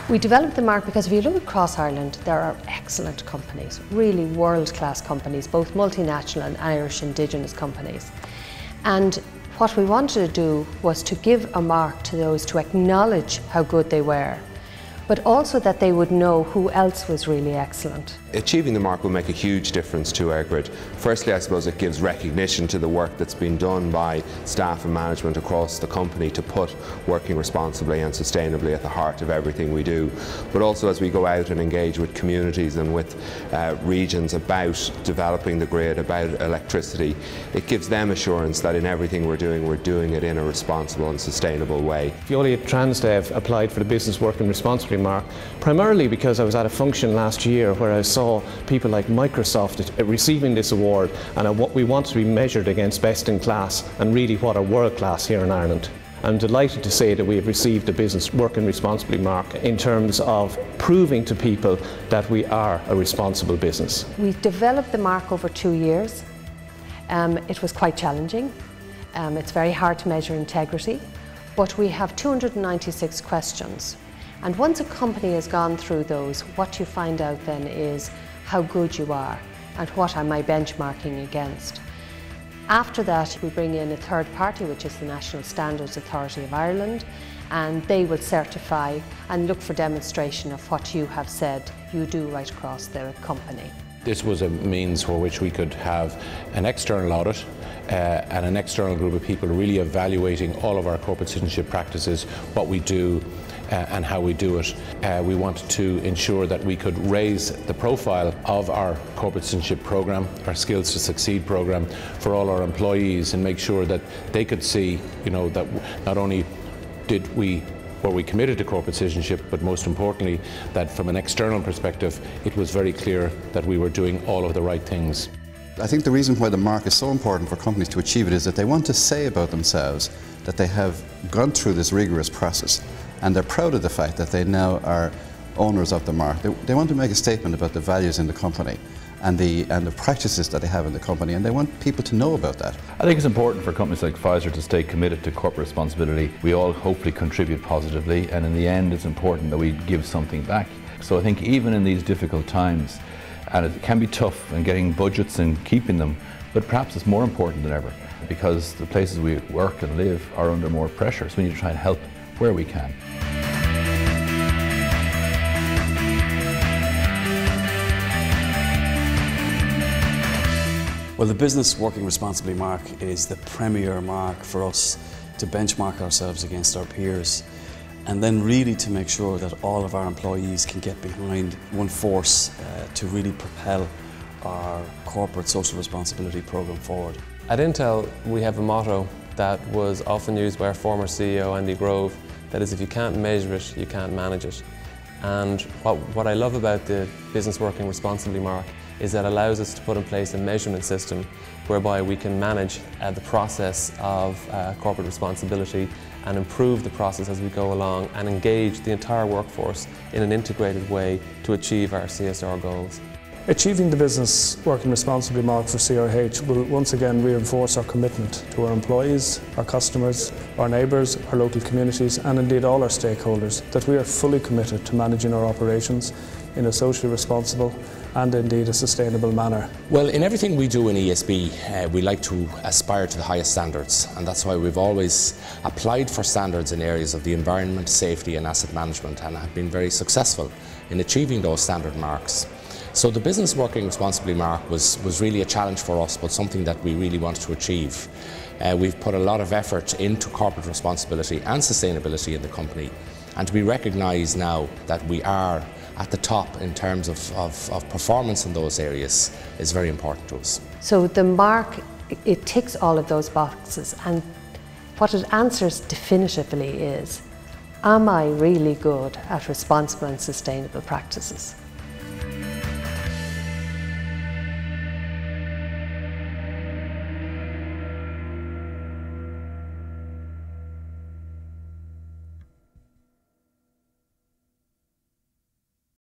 We developed the mark because if you look across Ireland, there are excellent companies, really world-class companies, both multinational and Irish Indigenous companies. And what we wanted to do was to give a mark to those to acknowledge how good they were, but also that they would know who else was really excellent. Achieving the mark will make a huge difference to EirGrid. Firstly, I suppose it gives recognition to the work that's been done by staff and management across the company to put working responsibly and sustainably at the heart of everything we do. But also as we go out and engage with communities and with regions about developing the grid, about electricity, it gives them assurance that in everything we're doing it in a responsible and sustainable way. Veolia Transdev applied for the Business Working Responsibly Mark, primarily because I was at a function last year where I saw people like Microsoft receiving this award, and what we want to be measured against best in class and really what are world class here in Ireland. I'm delighted to say that we have received the Business Working Responsibly Mark in terms of proving to people that we are a responsible business. We developed the mark over 2 years. It was quite challenging. It's very hard to measure integrity, but we have 296 questions. And once a company has gone through those, what you find out then is how good you are and what am I benchmarking against. After that, we bring in a third party, which is the National Standards Authority of Ireland, and they will certify and look for demonstration of what you have said you do right across the company. This was a means for which we could have an external audit and an external group of people really evaluating all of our corporate citizenship practices, what we do and how we do it. We wanted to ensure that we could raise the profile of our corporate citizenship programme, our Skills to Succeed programme, for all our employees, and make sure that they could see, that not only were we committed to corporate citizenship, but most importantly, that from an external perspective, it was very clear that we were doing all of the right things. I think the reason why the mark is so important for companies to achieve it is that they want to say about themselves that they have gone through this rigorous process, and they're proud of the fact that they now are owners of the mark. They want to make a statement about the values in the company and the practices that they have in the company, and they want people to know about that. I think it's important for companies like Pfizer to stay committed to corporate responsibility. We all hopefully contribute positively, and in the end it's important that we give something back. So I think even in these difficult times, and it can be tough in getting budgets and keeping them, but perhaps it's more important than ever, because the places we work and live are under more pressure, so we need to try and help where we can. Well, the Business Working Responsibly Mark is the premier mark for us to benchmark ourselves against our peers, and then really to make sure that all of our employees can get behind one force to really propel our corporate social responsibility programme forward. At Intel, we have a motto that was often used by our former CEO, Andy Grove, that is, if you can't measure it, you can't manage it. And what I love about the Business Working Responsibly Mark is that it allows us to put in place a measurement system whereby we can manage the process of corporate responsibility and improve the process as we go along and engage the entire workforce in an integrated way to achieve our CSR goals. Achieving the Business Working Responsibly Mark for CRH will once again reinforce our commitment to our employees, our customers, our neighbours, our local communities, and indeed all our stakeholders, that we are fully committed to managing our operations in a socially responsible and indeed a sustainable manner. Well, in everything we do in ESB, we like to aspire to the highest standards, and that's why we've always applied for standards in areas of the environment, safety and asset management, and have been very successful in achieving those standard marks. So the Business Working Responsibly Mark was really a challenge for us, but something that we really wanted to achieve. We've put a lot of effort into corporate responsibility and sustainability in the company, and to be recognised now that we are at the top in terms of performance in those areas is very important to us. So the mark, it ticks all of those boxes, and what it answers definitively is, am I really good at responsible and sustainable practices?